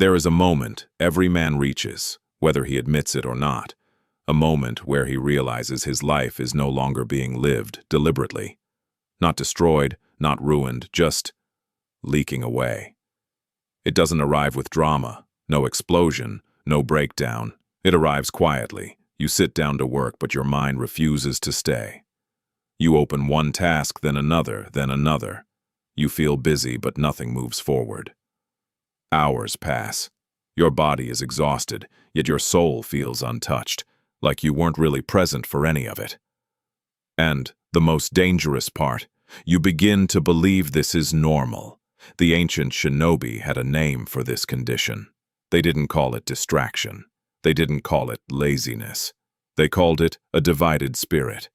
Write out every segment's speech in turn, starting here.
There is a moment every man reaches, whether he admits it or not, a moment where he realizes his life is no longer being lived deliberately. Not destroyed, not ruined, just leaking away. It doesn't arrive with drama, no explosion, no breakdown. It arrives quietly. You sit down to work, but your mind refuses to stay. You open one task, then another, then another. You feel busy, but nothing moves forward. Hours pass. Your body is exhausted, yet your soul feels untouched, like you weren't really present for any of it. And the most dangerous part, you begin to believe this is normal. The ancient Shinobi had a name for this condition. They didn't call it distraction. They didn't call it laziness. They called it a divided spirit.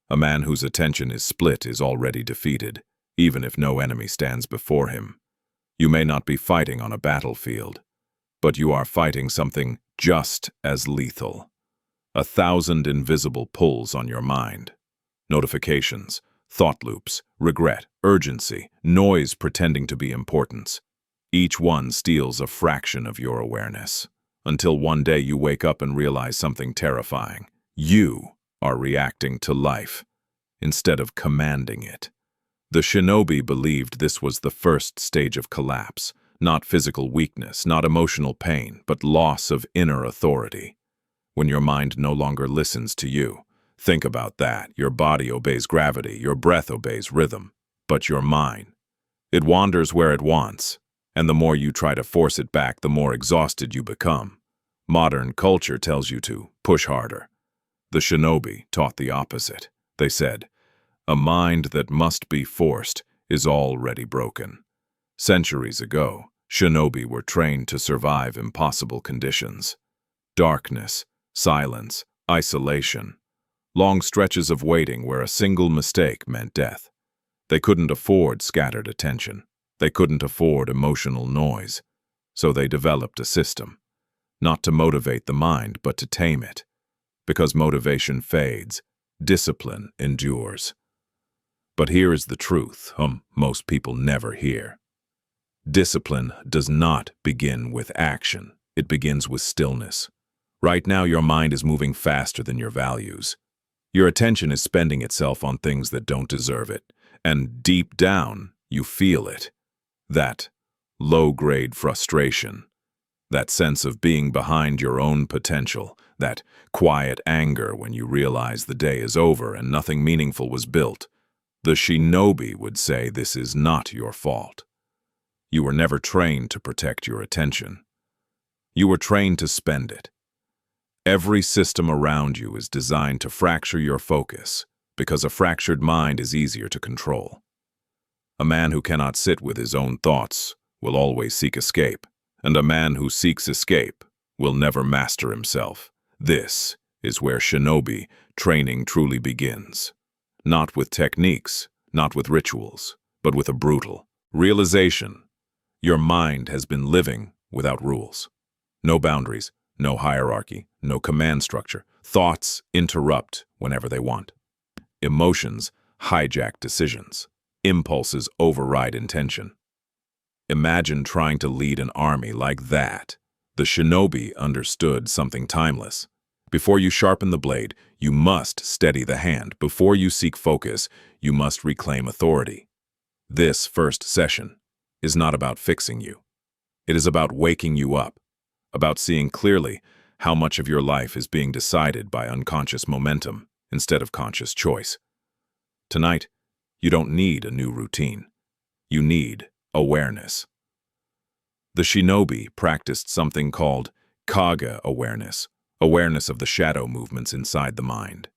A man whose attention is split is already defeated, even if no enemy stands before him. You may not be fighting on a battlefield, but you are fighting something just as lethal. 1,000 invisible pulls on your mind. Notifications, thought loops, regret, urgency, noise pretending to be importance. Each one steals a fraction of your awareness, until one day you wake up and realize something terrifying. You are reacting to life, instead of commanding it. The Shinobi believed this was the first stage of collapse, not physical weakness, not emotional pain, but loss of inner authority. When your mind no longer listens to you, think about that. Your body obeys gravity, your breath obeys rhythm, but your mind, it wanders where it wants, and the more you try to force it back, the more exhausted you become. Modern culture tells you to push harder. The Shinobi taught the opposite. They said, "A mind that must be forced is already broken." Centuries ago, Shinobi were trained to survive impossible conditions. Darkness, silence, isolation. Long stretches of waiting where a single mistake meant death. They couldn't afford scattered attention. They couldn't afford emotional noise. So they developed a system. Not to motivate the mind, but to tame it. Because motivation fades, discipline endures. But here is the truth, most people never hear. Discipline does not begin with action. It begins with stillness. Right now, your mind is moving faster than your values. Your attention is spending itself on things that don't deserve it. And deep down, you feel it. That low-grade frustration. That sense of being behind your own potential, that quiet anger when you realize the day is over and nothing meaningful was built. The Shinobi would say this is not your fault. You were never trained to protect your attention. You were trained to spend it. Every system around you is designed to fracture your focus, because a fractured mind is easier to control. A man who cannot sit with his own thoughts will always seek escape. And a man who seeks escape will never master himself. This is where Shinobi training truly begins. Not with techniques, not with rituals, but with a brutal realization. Your mind has been living without rules. No boundaries, no hierarchy, no command structure. Thoughts interrupt whenever they want. Emotions hijack decisions. Impulses override intention. Imagine trying to lead an army like that. The Shinobi understood something timeless. Before you sharpen the blade, you must steady the hand. Before you seek focus, you must reclaim authority. This first session is not about fixing you. It is about waking you up, about seeing clearly how much of your life is being decided by unconscious momentum instead of conscious choice. Tonight, you don't need a new routine. You need awareness. The Shinobi practiced something called Kage awareness, awareness of the shadow movements inside the mind.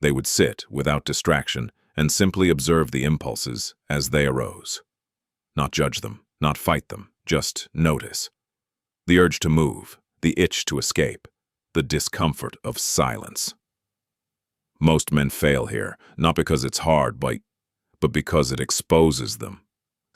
They would sit without distraction and simply observe the impulses as they arose. Not judge them, not fight them, just notice. The urge to move, the itch to escape, the discomfort of silence. Most men fail here, not because it's hard, but because it exposes them.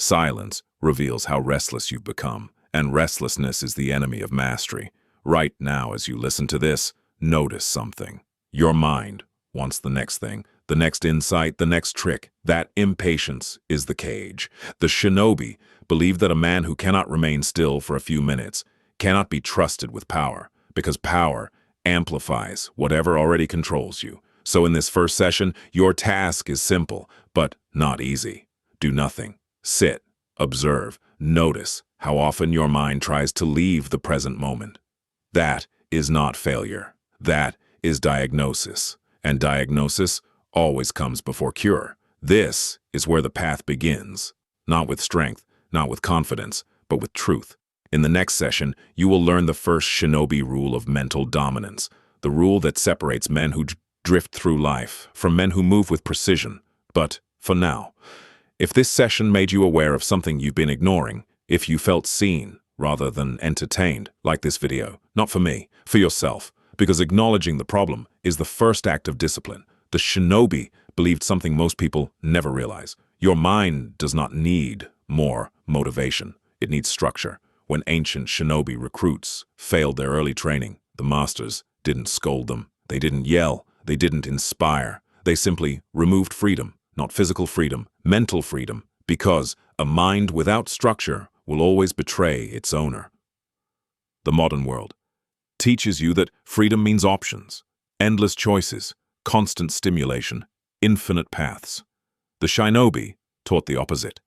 Silence reveals how restless you've become, and restlessness is the enemy of mastery. Right now, as you listen to this, notice something. Your mind wants the next thing, the next insight, the next trick. That impatience is the cage. The Shinobi believed that a man who cannot remain still for a few minutes cannot be trusted with power, because power amplifies whatever already controls you. So in this first session, your task is simple, but not easy. Do nothing. Sit, observe, notice how often your mind tries to leave the present moment. That is not failure. That is diagnosis. And diagnosis always comes before cure. This is where the path begins. Not with strength, not with confidence, but with truth. In the next session, you will learn the first Shinobi rule of mental dominance, the rule that separates men who drift through life from men who move with precision. But for now, if this session made you aware of something you've been ignoring, if you felt seen rather than entertained, like this video, not for me, for yourself, because acknowledging the problem is the first act of discipline. The Shinobi believed something most people never realize. Your mind does not need more motivation. It needs structure. When ancient Shinobi recruits failed their early training, the masters didn't scold them. They didn't yell. They didn't inspire. They simply removed freedom, not physical freedom, mental freedom, because a mind without structure will always betray its owner. The modern world teaches you that freedom means options, endless choices, constant stimulation, infinite paths. The Shinobi taught the opposite.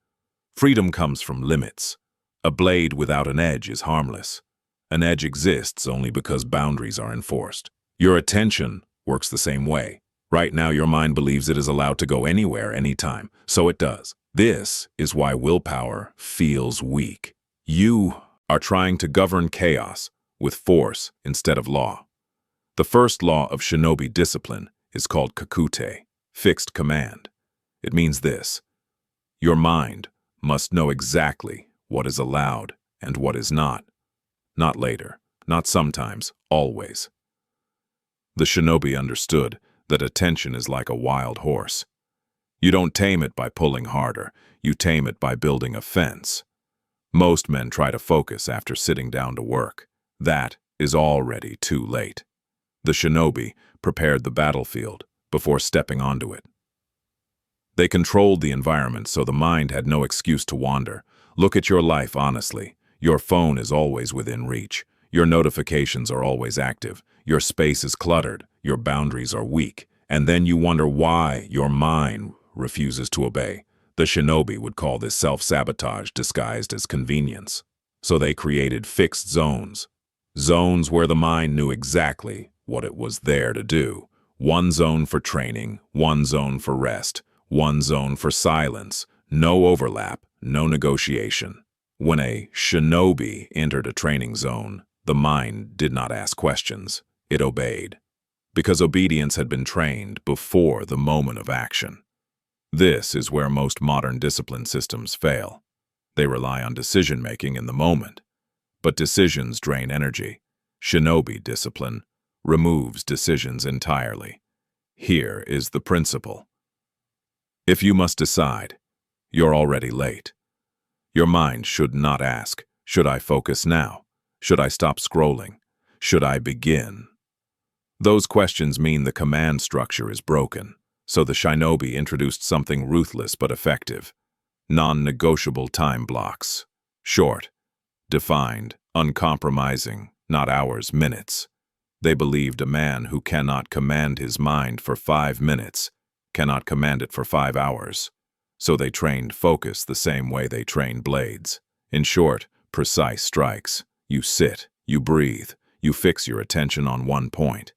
Freedom comes from limits. A blade without an edge is harmless. An edge exists only because boundaries are enforced. Your attention works the same way. Right now, your mind believes it is allowed to go anywhere, anytime, so it does. This is why willpower feels weak. You are trying to govern chaos with force instead of law. The first law of Shinobi discipline is called kakute, fixed command. It means this: your mind must know exactly what is allowed and what is not. Not later, not sometimes, always. The Shinobi understood that attention is like a wild horse. You don't tame it by pulling harder, you tame it by building a fence. Most men try to focus after sitting down to work. That is already too late. The Shinobi prepared the battlefield before stepping onto it. They controlled the environment so the mind had no excuse to wander. Look at your life honestly. Your phone is always within reach. Your notifications are always active. Your space is cluttered. Your boundaries are weak. And then you wonder why your mind refuses to obey. The Shinobi would call this self-sabotage disguised as convenience. So they created fixed zones. Zones where the mind knew exactly what it was there to do. One zone for training, one zone for rest, one zone for silence. No overlap, no negotiation. When a Shinobi entered a training zone, the mind did not ask questions. It obeyed. Because obedience had been trained before the moment of action. This is where most modern discipline systems fail. They rely on decision-making in the moment. But decisions drain energy. Shinobi discipline removes decisions entirely. Here is the principle. If you must decide, you're already late. Your mind should not ask, should I focus now? Should I stop scrolling? Should I begin? Those questions mean the command structure is broken. So the Shinobi introduced something ruthless but effective. Non-negotiable time blocks. Short, defined, uncompromising, not hours, minutes. They believed a man who cannot command his mind for 5 minutes cannot command it for 5 hours. So they trained focus the same way they trained blades. In short, precise strikes. You sit, you breathe, you fix your attention on one point.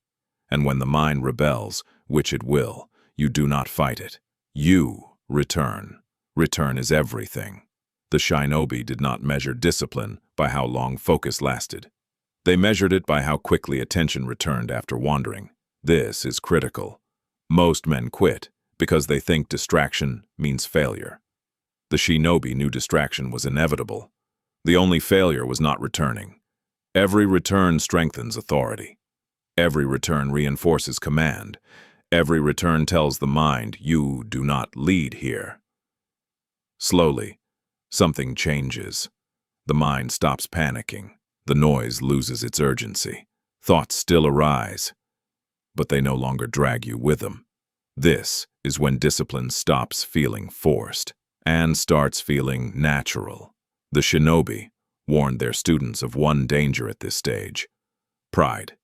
And when the mind rebels, which it will, you do not fight it. You return. Return is everything. The Shinobi did not measure discipline by how long focus lasted. They measured it by how quickly attention returned after wandering. This is critical. Most men quit because they think distraction means failure. The Shinobi knew distraction was inevitable. The only failure was not returning. Every return strengthens authority. Every return reinforces command. Every return tells the mind, you do not lead here. Slowly, something changes. The mind stops panicking. The noise loses its urgency. Thoughts still arise, but they no longer drag you with them. This is when discipline stops feeling forced and starts feeling natural. The Shinobi warned their students of one danger at this stage: pride.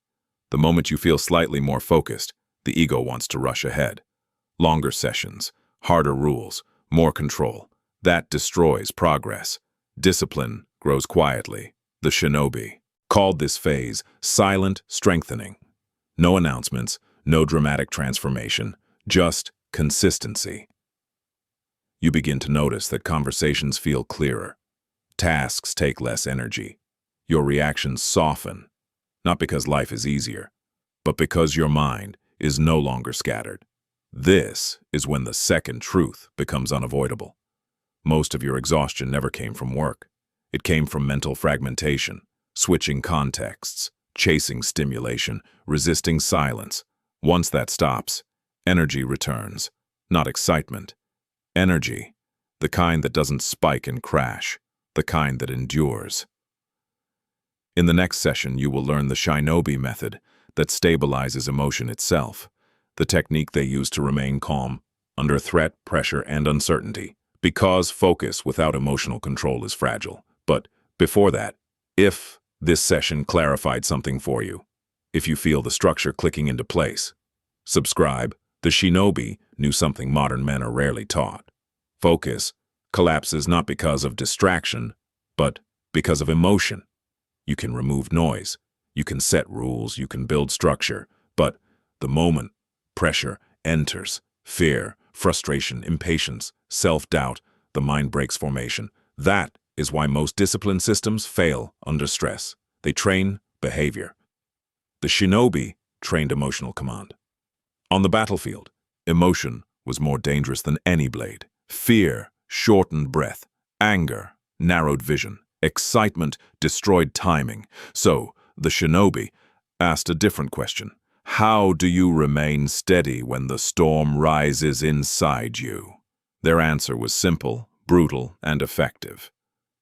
The moment you feel slightly more focused, the ego wants to rush ahead. Longer sessions, harder rules, more control. That destroys progress. Discipline grows quietly. The Shinobi called this phase silent strengthening. No announcements, no dramatic transformation, just consistency. You begin to notice that conversations feel clearer. Tasks take less energy. Your reactions soften, not because life is easier, but because your mind is no longer scattered. This is when the second truth becomes unavoidable. Most of your exhaustion never came from work. It came from mental fragmentation, switching contexts, chasing stimulation, resisting silence. Once that stops, energy returns, not excitement. Energy, the kind that doesn't spike and crash, the kind that endures. In the next session, you will learn the Shinobi method that stabilizes emotion itself, the technique they use to remain calm under threat, pressure, and uncertainty, because focus without emotional control is fragile. But before that, if this session clarified something for you, if you feel the structure clicking into place, subscribe. The Shinobi knew something modern men are rarely taught. Focus collapses not because of distraction, but because of emotion. You can remove noise, you can set rules, you can build structure, but the moment pressure enters, fear, frustration, impatience, self-doubt, the mind breaks formation. That is why most discipline systems fail under stress. They train behavior. The Shinobi trained emotional command. On the battlefield, emotion was more dangerous than any blade. Fear shortened breath. Anger narrowed vision. Excitement destroyed timing. So, the Shinobi asked a different question. How do you remain steady when the storm rises inside you? Their answer was simple, brutal, and effective.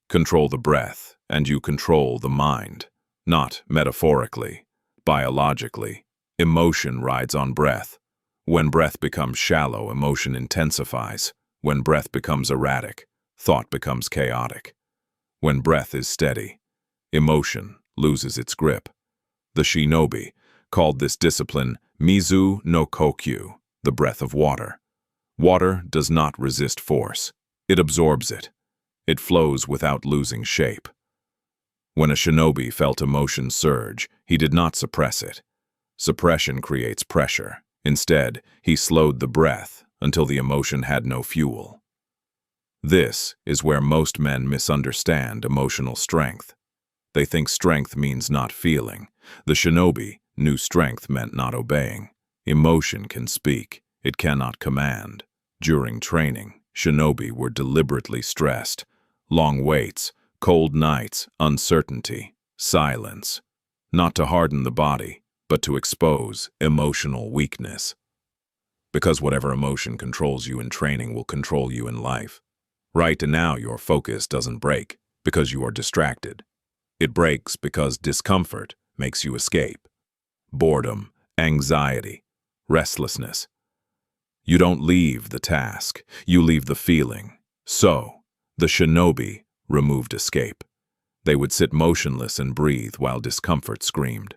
Control the breath, and you control the mind. Not metaphorically, biologically. Emotion rides on breath. When breath becomes shallow, emotion intensifies. When breath becomes erratic, thought becomes chaotic. When breath is steady, emotion loses its grip. The Shinobi called this discipline Mizu no Kokyu, the breath of water. Water does not resist force. It absorbs it. It flows without losing shape. When a Shinobi felt emotion surge, he did not suppress it. Suppression creates pressure. Instead, he slowed the breath until the emotion had no fuel. This is where most men misunderstand emotional strength. They think strength means not feeling. The Shinobi knew strength meant not obeying. Emotion can speak. It cannot command. During training, Shinobi were deliberately stressed. Long waits, cold nights, uncertainty, silence. Not to harden the body, but to expose emotional weakness. Because whatever emotion controls you in training will control you in life. Right now, your focus doesn't break because you are distracted. It breaks because discomfort makes you escape. Boredom, anxiety, restlessness. You don't leave the task, you leave the feeling. So, the Shinobi removed escape. They would sit motionless and breathe while discomfort screamed.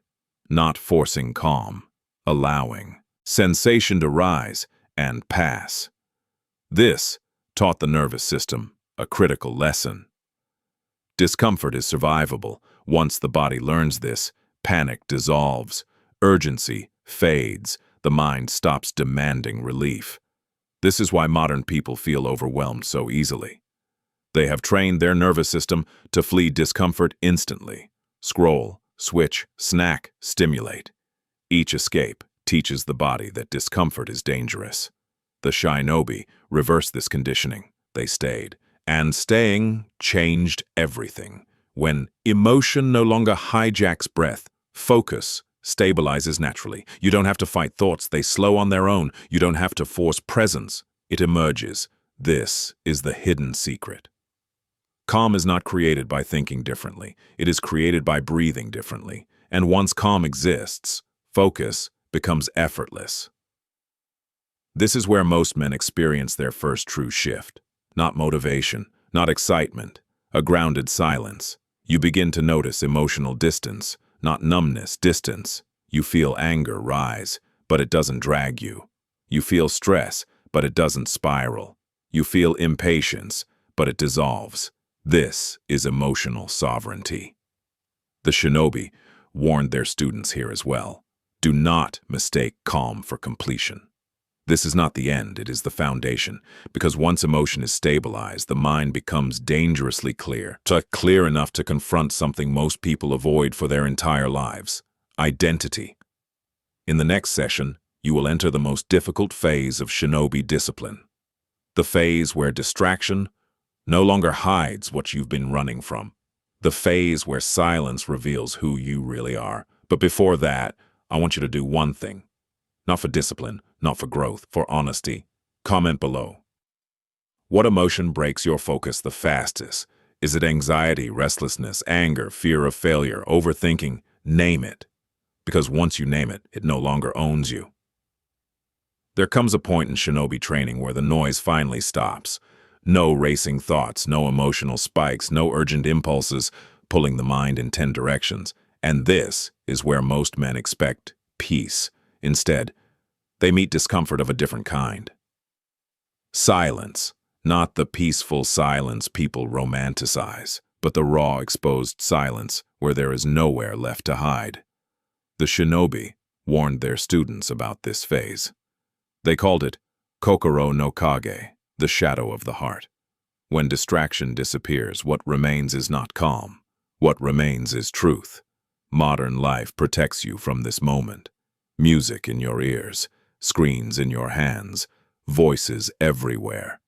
Not forcing calm, allowing sensation to rise and pass. This taught the nervous system a critical lesson. Discomfort is survivable. Once the body learns this, panic dissolves, urgency fades, the mind stops demanding relief. This is why modern people feel overwhelmed so easily. They have trained their nervous system to flee discomfort instantly. Scroll, switch, snack, stimulate. Each escape teaches the body that discomfort is dangerous. The Shinobi reversed this conditioning. They stayed. And staying changed everything. When emotion no longer hijacks breath, focus stabilizes naturally. You don't have to fight thoughts. They slow on their own. You don't have to force presence. It emerges. This is the hidden secret. Calm is not created by thinking differently. It is created by breathing differently. And once calm exists, focus becomes effortless. This is where most men experience their first true shift. Not motivation, not excitement, a grounded silence. You begin to notice emotional distance, not numbness, distance. You feel anger rise, but it doesn't drag you. You feel stress, but it doesn't spiral. You feel impatience, but it dissolves. This is emotional sovereignty. The Shinobi warned their students here as well. Do not mistake calm for completion. This is not the end, it is the foundation, because once emotion is stabilized, the mind becomes dangerously clear, clear enough to confront something most people avoid for their entire lives: identity. In the next session, you will enter the most difficult phase of Shinobi discipline, the phase where distraction no longer hides what you've been running from, the phase where silence reveals who you really are. But before that, I want you to do one thing. Not for discipline, not for growth, for honesty. Comment below. What emotion breaks your focus the fastest? Is it anxiety, restlessness, anger, fear of failure, overthinking? Name it. Because once you name it, it no longer owns you. There comes a point in Shinobi training where the noise finally stops. No racing thoughts, no emotional spikes, no urgent impulses pulling the mind in 10 directions. And this is where most men expect peace. Instead, they meet discomfort of a different kind. Silence, not the peaceful silence people romanticize, but the raw, exposed silence where there is nowhere left to hide. The Shinobi warned their students about this phase. They called it Kokoro no Kage, the shadow of the heart. When distraction disappears, what remains is not calm. What remains is truth. Modern life protects you from this moment. Music in your ears, screens in your hands, voices everywhere.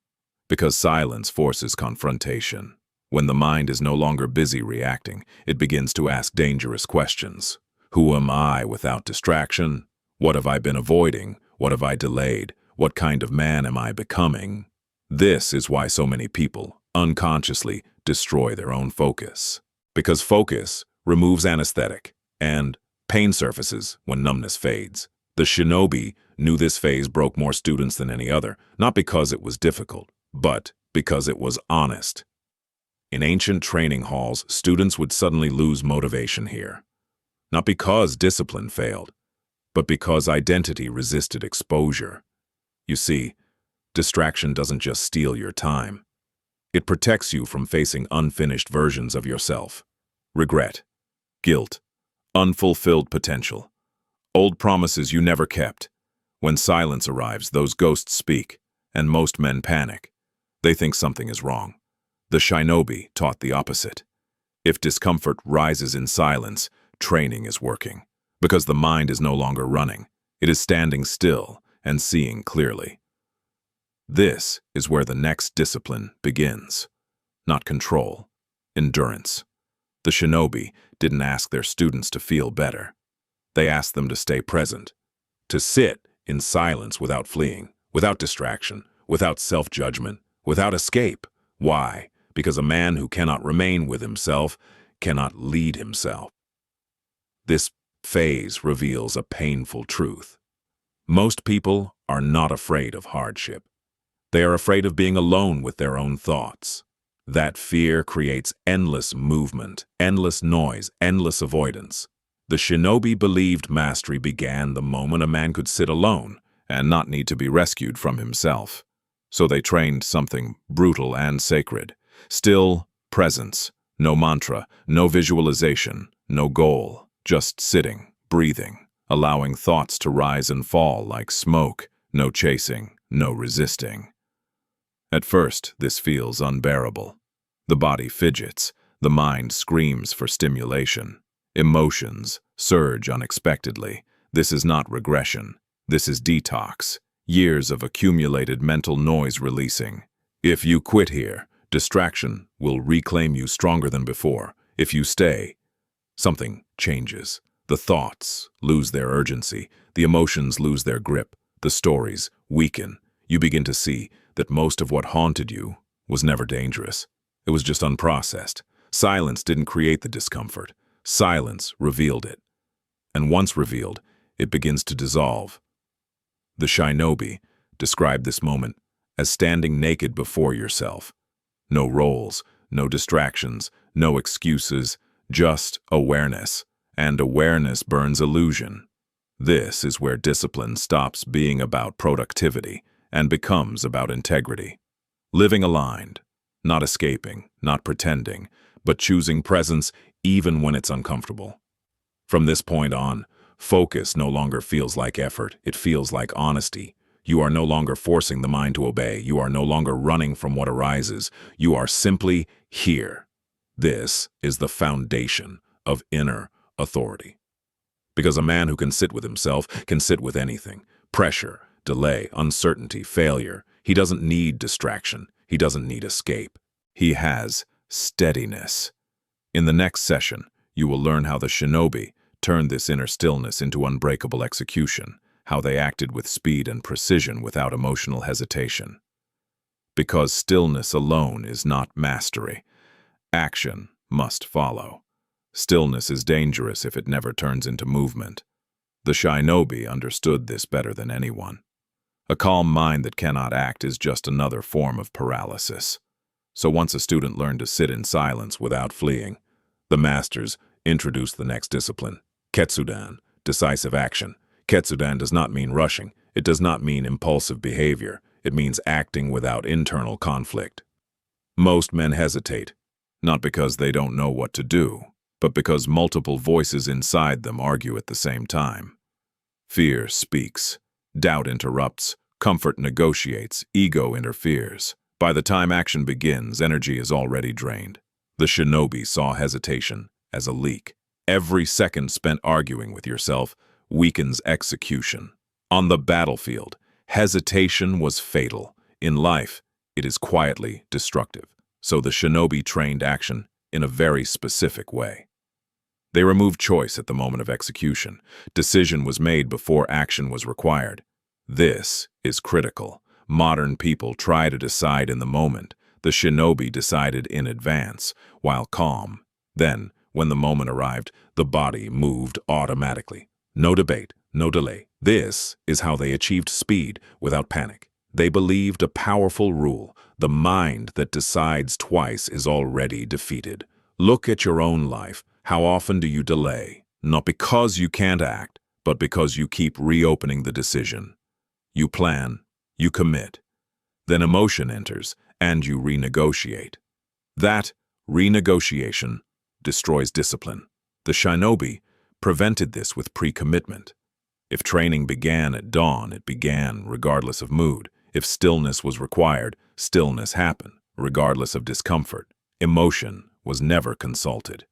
Because silence forces confrontation. When the mind is no longer busy reacting, it begins to ask dangerous questions. Who am I without distraction? What have I been avoiding? What have I delayed? What kind of man am I becoming? This is why so many people unconsciously destroy their own focus. Because focus removes anesthetic, and pain surfaces when numbness fades. The Shinobi knew this phase broke more students than any other, not because it was difficult, but because it was honest. In ancient training halls, students would suddenly lose motivation here. Not because discipline failed, but because identity resisted exposure. You see, distraction doesn't just steal your time. It protects you from facing unfinished versions of yourself. Regret, guilt, unfulfilled potential, old promises you never kept. When silence arrives, those ghosts speak, and most men panic. They think something is wrong. The Shinobi taught the opposite. If discomfort rises in silence, training is working. Because the mind is no longer running. It is standing still and seeing clearly. This is where the next discipline begins. Not control, endurance. The Shinobi didn't ask their students to feel better. They asked them to stay present, to sit in silence without fleeing, without distraction, without self-judgment, without escape. Why? Because a man who cannot remain with himself cannot lead himself. This phase reveals a painful truth. Most people are not afraid of hardship. They are afraid of being alone with their own thoughts. That fear creates endless movement, endless noise, endless avoidance. The Shinobi believed mastery began the moment a man could sit alone and not need to be rescued from himself. So they trained something brutal and sacred. Still presence, no mantra, no visualization, no goal, just sitting, breathing, allowing thoughts to rise and fall like smoke, no chasing, no resisting. At first, this feels unbearable. The body fidgets, the mind screams for stimulation. Emotions surge unexpectedly. This is not regression. This is detox. Years of accumulated mental noise releasing. If you quit here, distraction will reclaim you stronger than before. If you stay, something changes. The thoughts lose their urgency. The emotions lose their grip. The stories weaken. You begin to see that most of what haunted you was never dangerous. It was just unprocessed. Silence didn't create the discomfort. Silence revealed it. And once revealed, it begins to dissolve. The Shinobi described this moment as standing naked before yourself. No roles, no distractions, no excuses, just awareness. And awareness burns illusion. This is where discipline stops being about productivity and becomes about integrity. Living aligned, not escaping, not pretending, but choosing presence even when it's uncomfortable. From this point on, focus no longer feels like effort, it feels like honesty. You are no longer forcing the mind to obey, you are no longer running from what arises, you are simply here. This is the foundation of inner authority. Because a man who can sit with himself can sit with anything. Pressure, delay, uncertainty, failure. He doesn't need distraction. He doesn't need escape. He has steadiness. In the next session, you will learn how the Shinobi turned this inner stillness into unbreakable execution, how they acted with speed and precision without emotional hesitation. Because stillness alone is not mastery. Action must follow. Stillness is dangerous if it never turns into movement. The Shinobi understood this better than anyone. A calm mind that cannot act is just another form of paralysis. So once a student learned to sit in silence without fleeing, the masters introduced the next discipline, Ketsudan, decisive action. Ketsudan does not mean rushing. It does not mean impulsive behavior. It means acting without internal conflict. Most men hesitate, not because they don't know what to do, but because multiple voices inside them argue at the same time. Fear speaks, doubt interrupts, comfort negotiates, ego interferes. By the time action begins, energy is already drained. The Shinobi saw hesitation as a leak. Every second spent arguing with yourself weakens execution. On the battlefield, hesitation was fatal. In life, it is quietly destructive. So the Shinobi trained action in a very specific way. They removed choice at the moment of execution. Decision was made before action was required. This is critical. Modern people try to decide in the moment. The Shinobi decided in advance, while calm. Then, when the moment arrived, the body moved automatically. No debate, no delay. This is how they achieved speed without panic. They believed a powerful rule: the mind that decides twice is already defeated. Look at your own life. How often do you delay? Not because you can't act, but because you keep reopening the decision. You plan, you commit. Then emotion enters, and you renegotiate. That renegotiation destroys discipline. The Shinobi prevented this with pre-commitment. If training began at dawn, it began regardless of mood. If stillness was required, stillness happened, regardless of discomfort. Emotion was never consulted.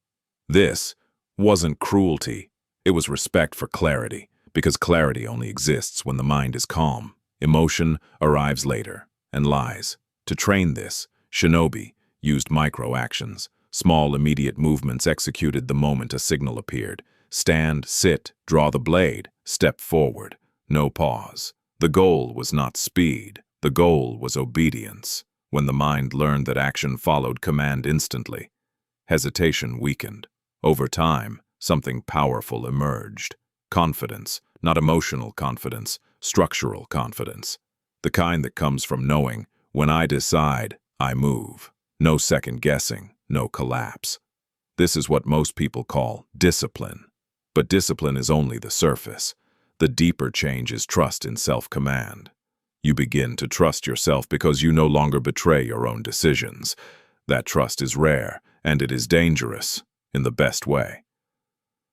This wasn't cruelty. It was respect for clarity, because clarity only exists when the mind is calm. Emotion arrives later and lies. To train this, Shinobi used micro-actions, small immediate movements executed the moment a signal appeared. Stand, sit, draw the blade, step forward, no pause. The goal was not speed, the goal was obedience. When the mind learned that action followed command instantly, hesitation weakened. Over time, something powerful emerged. Confidence, not emotional confidence, structural confidence. The kind that comes from knowing, when I decide, I move. No second guessing, no collapse. This is what most people call discipline. But discipline is only the surface. The deeper change is trust in self-command. You begin to trust yourself because you no longer betray your own decisions. That trust is rare, and it is dangerous, in the best way.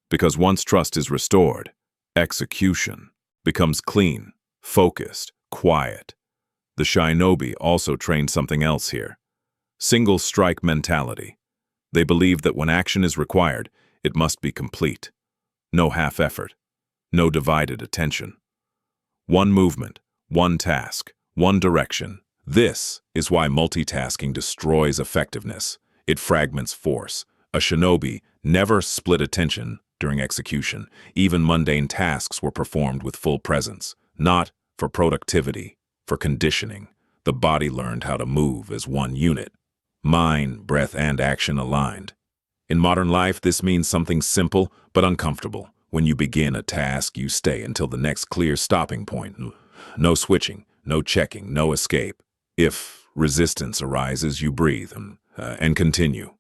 Because once trust is restored, execution becomes clean, focused, quiet. The Shinobi also trained something else here: single strike mentality. They believed that when action is required, it must be complete. No half effort, no divided attention. One movement, one task, one direction. This is why multitasking destroys effectiveness. It fragments force. A Shinobi never split attention during execution. Even mundane tasks were performed with full presence, not for productivity, for conditioning. The body learned how to move as one unit. Mind, breath, and action aligned. In modern life, this means something simple but uncomfortable. When you begin a task, you stay until the next clear stopping point. No switching, no checking, no escape. If resistance arises, you breathe. and continue.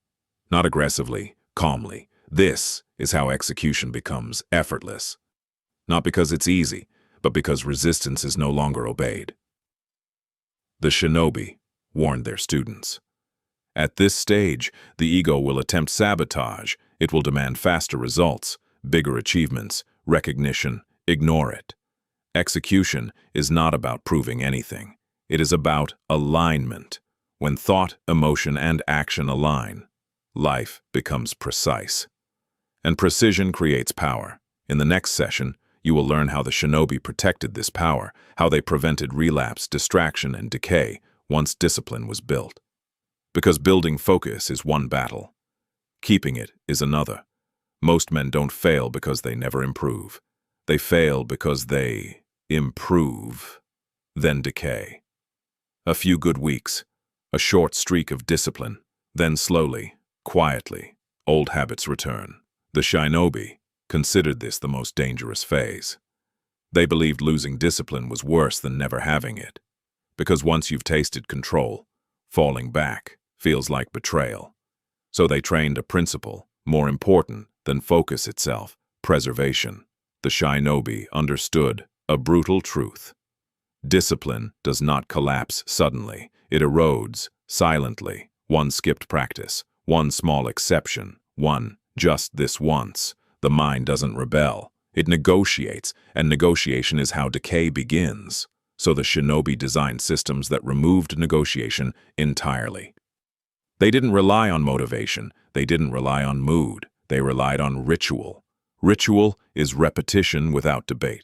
Not aggressively, calmly. This is how execution becomes effortless. Not because it's easy, but because resistance is no longer obeyed. The Shinobi warned their students. At this stage, the ego will attempt sabotage. It will demand faster results, bigger achievements, recognition. Ignore it. Execution is not about proving anything. It is about alignment. When thought, emotion, and action align, life becomes precise. And precision creates power. In the next session, you will learn how the Shinobi protected this power, how they prevented relapse, distraction, and decay once discipline was built. Because building focus is one battle. Keeping it is another. Most men don't fail because they never improve. They fail because they improve, then decay. A few good weeks, a short streak of discipline, then slowly, quietly, old habits return. The Shinobi considered this the most dangerous phase. They believed losing discipline was worse than never having it. Because once you've tasted control, falling back feels like betrayal. So they trained a principle more important than focus itself: preservation. The Shinobi understood a brutal truth. Discipline does not collapse suddenly. It erodes silently. One skipped practice, one small exception, one just this once. The mind doesn't rebel. It negotiates, and negotiation is how decay begins. So the Shinobi designed systems that removed negotiation entirely. They didn't rely on motivation. They didn't rely on mood. They relied on ritual. Ritual is repetition without debate.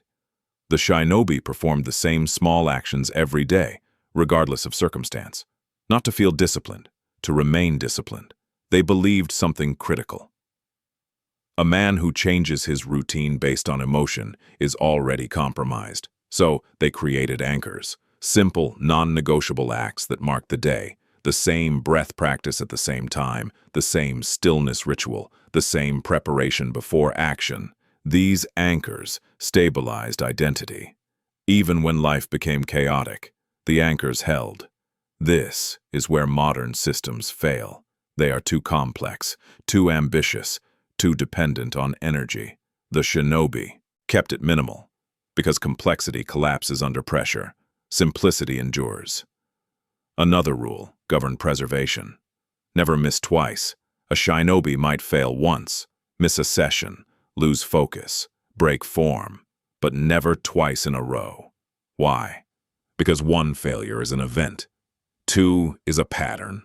The Shinobi performed the same small actions every day, regardless of circumstance. Not to feel disciplined, to remain disciplined. They believed something critical. A man who changes his routine based on emotion is already compromised. So they created anchors, simple, non-negotiable acts that mark the day. The same breath practice at the same time, the same stillness ritual, the same preparation before action. These anchors stabilized identity. Even when life became chaotic, the anchors held. This is where modern systems fail. They are too complex, too ambitious, too dependent on energy. The Shinobi kept it minimal, because complexity collapses under pressure. Simplicity endures. Another rule governed preservation. Never miss twice. A Shinobi might fail once, miss a session, lose focus, break form, but never twice in a row. Why? Because one failure is an event. Two is a pattern.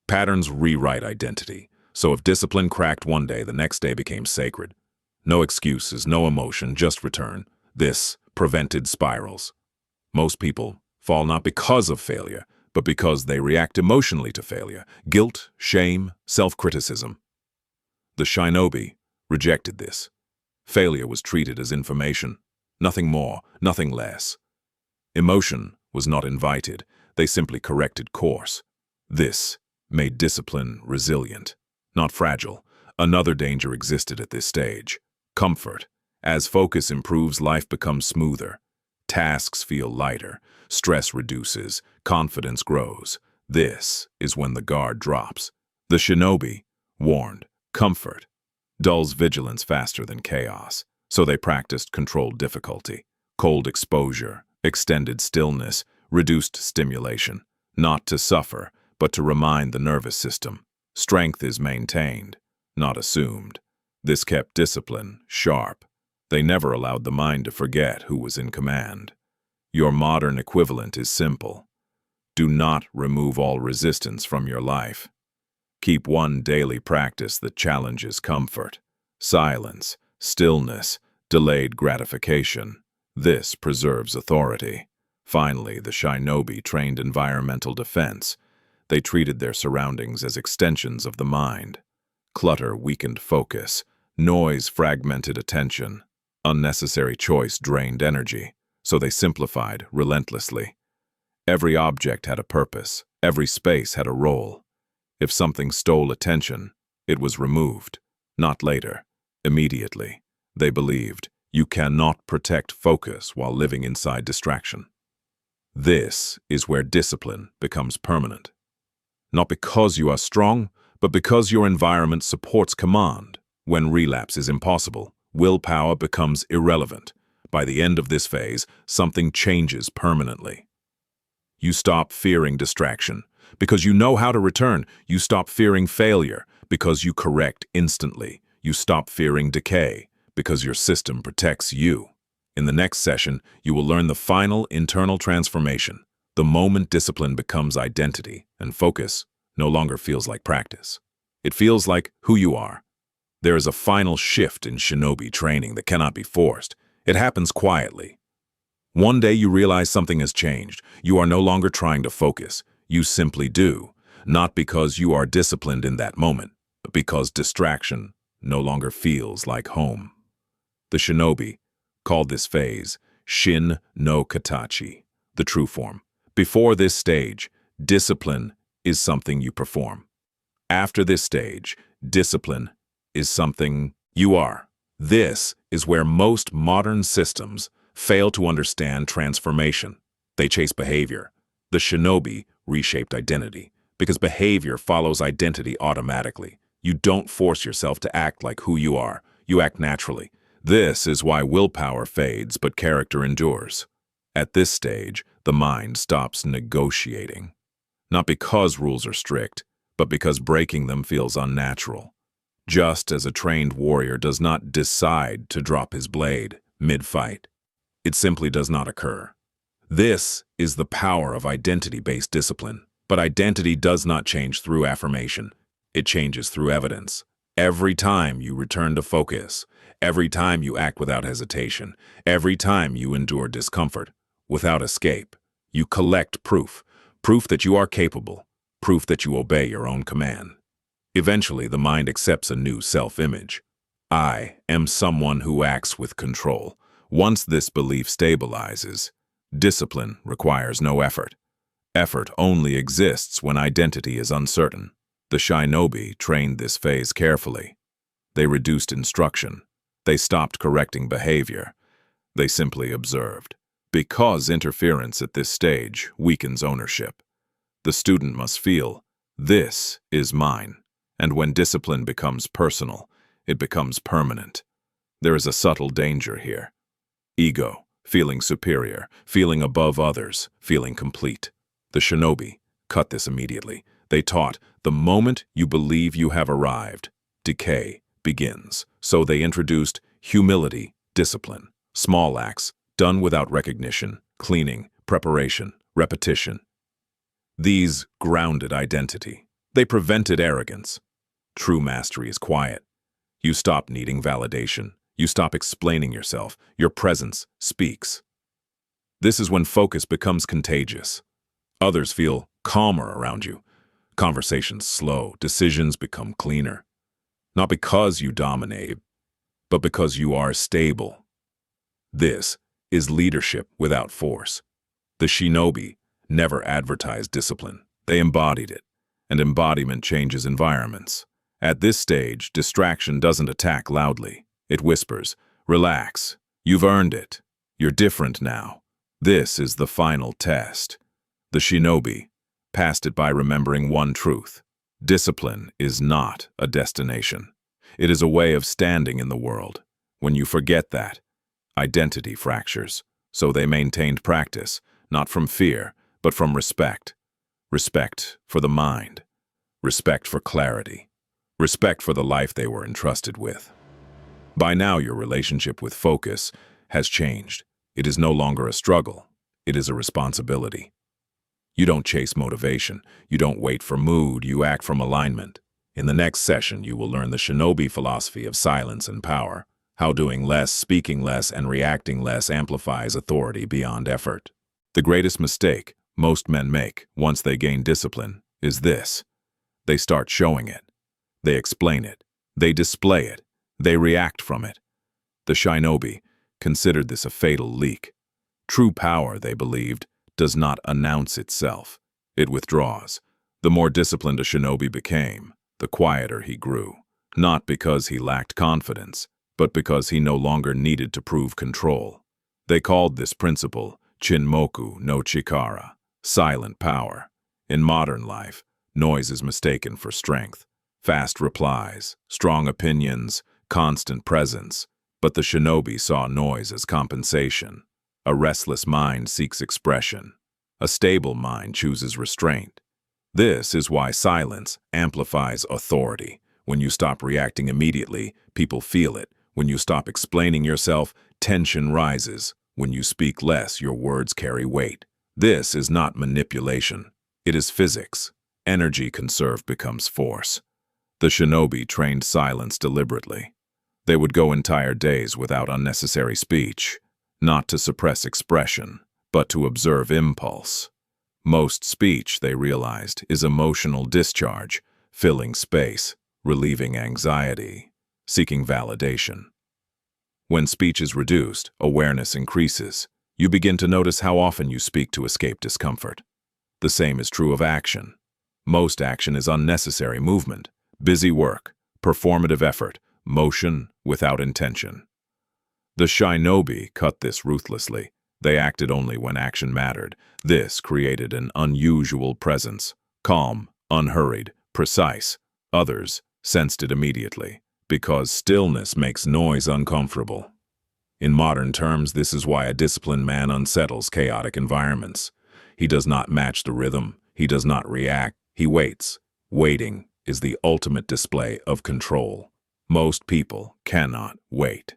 Patterns rewrite identity. So if discipline cracked one day, the next day became sacred. No excuses, no emotion, just return. This prevented spirals. Most people fall not because of failure, but because they react emotionally to failure. Guilt, shame, self-criticism. The Shinobi rejected this. Failure was treated as information. Nothing more, nothing less. Emotion was not invited. They simply corrected course. This made discipline resilient, not fragile. Another danger existed at this stage: comfort. As focus improves, life becomes smoother. Tasks feel lighter, stress reduces, confidence grows. This is when the guard drops. The Shinobi warned, comfort dulls vigilance faster than chaos. So they practiced controlled difficulty, cold exposure, extended stillness, reduced stimulation, not to suffer, but to remind the nervous system. Strength is maintained, not assumed. This kept discipline sharp. They never allowed the mind to forget who was in command. Your modern equivalent is simple. Do not remove all resistance from your life. Keep one daily practice that challenges comfort, silence, stillness, delayed gratification. This preserves authority. Finally, the Shinobi trained environmental defense. They treated their surroundings as extensions of the mind. Clutter weakened focus. Noise fragmented attention. Unnecessary choice drained energy. So they simplified relentlessly. Every object had a purpose. Every space had a role. If something stole attention, it was removed. Not later. Immediately. They believed you cannot protect focus while living inside distraction. This is where discipline becomes permanent. not because you are strong, but because your environment supports command. When relapse is impossible, willpower becomes irrelevant. By the end of this phase, something changes permanently. You stop fearing distraction because you know how to return. You stop fearing failure because you correct instantly. You stop fearing decay because your system protects you. In the next session, you will learn the final internal transformation, the moment discipline becomes identity and focus no longer feels like practice. It feels like who you are. There is a final shift in Shinobi training that cannot be forced. It happens quietly. One day you realize something has changed. You are no longer trying to focus. You simply do, not because you are disciplined in that moment, but because distraction no longer feels like home. The Shinobi called this phase Shin no Katachi, the true form. Before this stage, discipline is something you perform. After this stage, discipline is something you are. This is where most modern systems fail to understand transformation. They chase behavior. The Shinobi reshaped identity, because behavior follows identity automatically. You don't force yourself to act like who you are. You act naturally. This is why willpower fades but character endures. At this stage, the mind stops negotiating. Not because rules are strict, but because breaking them feels unnatural. Just as a trained warrior does not decide to drop his blade mid-fight. It simply does not occur. This is the power of identity-based discipline. But identity does not change through affirmation. It changes through evidence. Every time you return to focus, every time you act without hesitation, every time you endure discomfort without escape, you collect proof. Proof that you are capable. Proof that you obey your own command. Eventually, the mind accepts a new self-image. I am someone who acts with control. Once this belief stabilizes, discipline requires no effort. Effort only exists when identity is uncertain. The Shinobi trained this phase carefully. They reduced instruction. They stopped correcting behavior. They simply observed. Because interference at this stage weakens ownership, the student must feel, this is mine. And when discipline becomes personal, it becomes permanent. There is a subtle danger here. Ego, feeling superior, feeling above others, feeling complete. The Shinobi cut this immediately. They taught, the moment you believe you have arrived, decay begins. So they introduced humility, discipline, small acts, done without recognition, cleaning, preparation, repetition. These grounded identity. They prevented arrogance. True mastery is quiet. You stop needing validation. You stop explaining yourself. Your presence speaks. This is when focus becomes contagious. Others feel calmer around you. Conversations slow. Decisions become cleaner. Not because you dominate, but because you are stable. This is leadership without force. The Shinobi never advertised discipline. They embodied it, and embodiment changes environments. At this stage, distraction doesn't attack loudly. It whispers, relax, you've earned it. You're different now. This is the final test. The Shinobi passed it by remembering one truth. Discipline is not a destination. It is a way of standing in the world. When you forget that, identity fractures. So they maintained practice, not from fear, but from respect. Respect for the mind. Respect for clarity. Respect for the life they were entrusted with. By now, your relationship with focus has changed. It is no longer a struggle. It is a responsibility. You don't chase motivation. You don't wait for mood. You act from alignment. In the next session, you will learn the Shinobi philosophy of silence and power, how doing less, speaking less, and reacting less amplifies authority beyond effort. The greatest mistake most men make once they gain discipline is this. They start showing it. They explain it. They display it. They react from it. The Shinobi considered this a fatal leak. True power, they believed, does not announce itself. It withdraws. The more disciplined a Shinobi became, the quieter he grew. Not because he lacked confidence, but because he no longer needed to prove control. They called this principle Chinmoku no Chikara, silent power. In modern life, Noise is mistaken for strength. Fast replies, strong opinions, constant presence. But the shinobi saw noise as compensation. A restless mind seeks expression. A stable mind chooses restraint. This is why silence amplifies authority. When you stop reacting immediately, people feel it. When you stop explaining yourself, tension rises. When you speak less, your words carry weight. This is not manipulation. It is physics. Energy conserved becomes force. The shinobi trained silence deliberately. They would go entire days without unnecessary speech, not to suppress expression, but to observe impulse. Most speech, they realized, is emotional discharge, filling space, relieving anxiety, seeking validation. When speech is reduced, awareness increases. You begin to notice how often you speak to escape discomfort. The same is true of action. Most action is unnecessary movement, busy work, performative effort, motion without intention. The shinobi cut this ruthlessly. They acted only when action mattered. This created an unusual presence, calm, unhurried, precise. Others sensed it immediately, because stillness makes noise uncomfortable. In modern terms, this is why a disciplined man unsettles chaotic environments. He does not match the rhythm. He does not react. He waits. Waiting is the ultimate display of control. Most people cannot wait.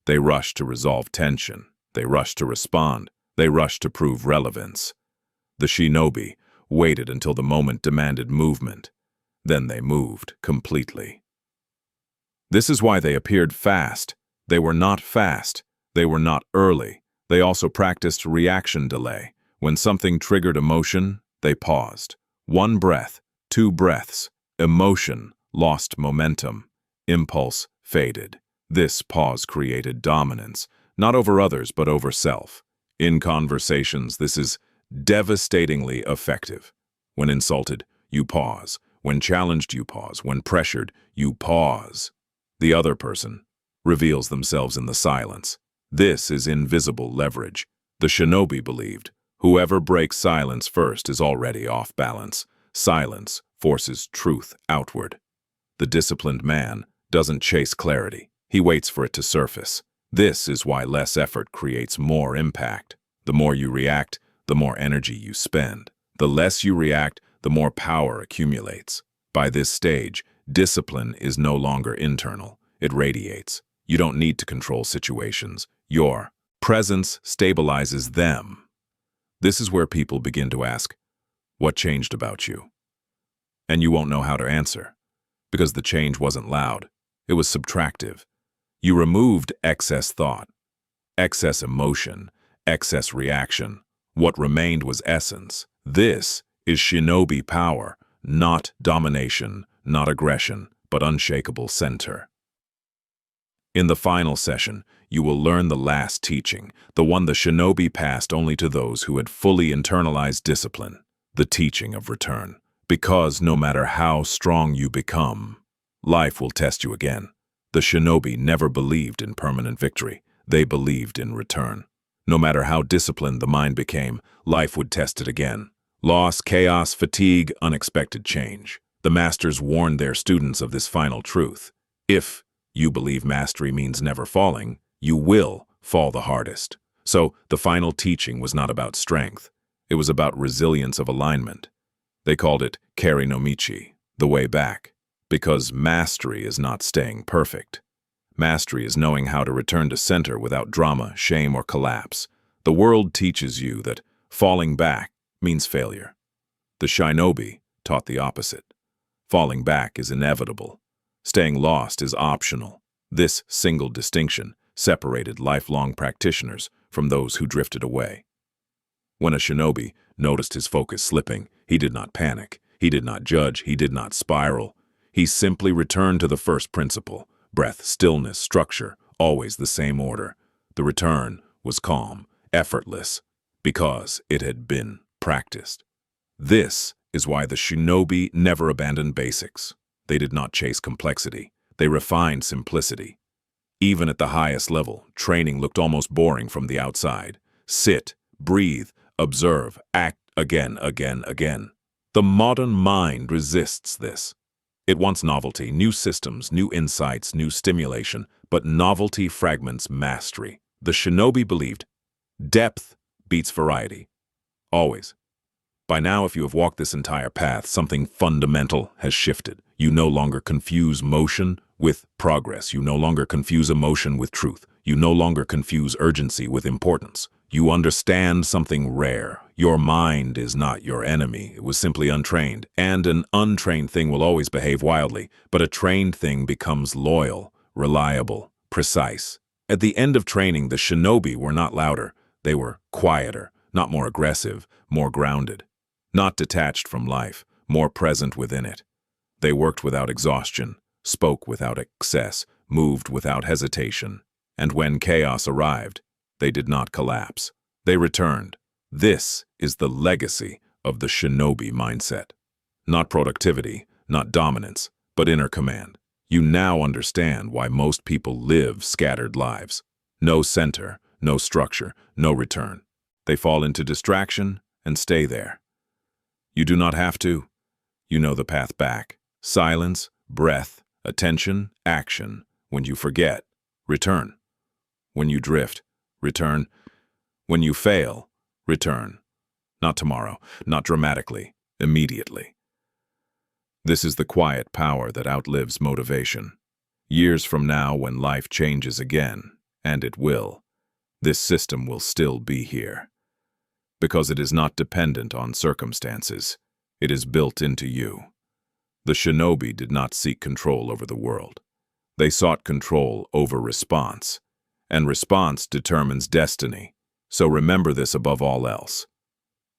They rush to resolve tension. They rush to respond. They rush to prove relevance. The shinobi waited until the moment demanded movement. Then they moved completely. This is why they appeared fast. They were not fast. They were not early. They also practiced reaction delay. When something triggered emotion, they paused. One breath, two breaths. Emotion lost momentum. Impulse faded. This pause created dominance, not over others but over self. In conversations, this is devastatingly effective. When insulted, you pause. When challenged, you pause. When pressured, you pause. The other person reveals themselves in the silence. This is invisible leverage. The shinobi believed, whoever breaks silence first is already off balance. Silence forces truth outward. The disciplined man doesn't chase clarity. He waits for it to surface. This is why less effort creates more impact. The more you react, the more energy you spend. The less you react, the more power accumulates. By this stage, discipline is no longer internal. It radiates. You don't need to control situations. Your presence stabilizes them. This is where people begin to ask, what changed about you? And you won't know how to answer, because the change wasn't loud. It was subtractive. You removed excess thought, excess emotion, excess reaction. What remained was essence. This is shinobi power, not domination, not aggression, but unshakable center. In the final session, you will learn the last teaching, the one the shinobi passed only to those who had fully internalized discipline, the teaching of return. Because no matter how strong you become, life will test you again. The shinobi never believed in permanent victory. They believed in return. No matter how disciplined the mind became, life would test it again. Loss, chaos, fatigue, unexpected change. The masters warned their students of this final truth. If you believe mastery means never falling, you will fall the hardest. So the final teaching was not about strength. It was about resilience of alignment. They called it Kari no Michi, the way back. Because mastery is not staying perfect. Mastery is knowing how to return to center without drama, shame, or collapse. The world teaches you that falling back means failure. The shinobi taught the opposite. Falling back is inevitable. Staying lost is optional. This single distinction separated lifelong practitioners from those who drifted away. When a shinobi noticed his focus slipping, he did not panic. He did not judge. He did not spiral. He simply returned to the first principle: breath, stillness, structure, always the same order. The return was calm, effortless, because it had been practiced. This is why the shinobi never abandoned basics. They did not chase complexity. They refined simplicity. Even at the highest level, training looked almost boring from the outside. Sit, breathe, observe, act again, again, again. The modern mind resists this. It wants novelty, new systems, new insights, new stimulation, but novelty fragments mastery. The Shinobi believed depth beats variety. Always. By now, if you have walked this entire path, something fundamental has shifted. You no longer confuse motion with progress. You no longer confuse emotion with truth. You no longer confuse urgency with importance. You understand something rare. Your mind is not your enemy. It was simply untrained. And an untrained thing will always behave wildly, but a trained thing becomes loyal, reliable, precise. At the end of training, the Shinobi were not louder. They were quieter, not more aggressive, more grounded. Not detached from life, more present within it. They worked without exhaustion, spoke without excess, moved without hesitation. And when chaos arrived, they did not collapse. They returned. This is the legacy of the Shinobi mindset. Not productivity, not dominance, but inner command. You now understand why most people live scattered lives. No center, no structure, no return. They fall into distraction and stay there. You do not have to. You know the path back. Silence, breath, attention, action. When you forget, return. When you drift, return. When you fail, return. Not tomorrow, not dramatically, immediately. This is the quiet power that outlives motivation. Years from now, when life changes again, and it will, this system will still be here. Because it is not dependent on circumstances. It is built into you. The Shinobi did not seek control over the world. They sought control over response. And response determines destiny. So remember this above all else.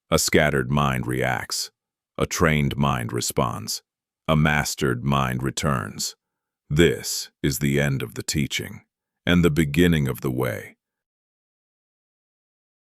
A scattered mind reacts. A trained mind responds. A mastered mind returns. This is the end of the teaching, and the beginning of the way.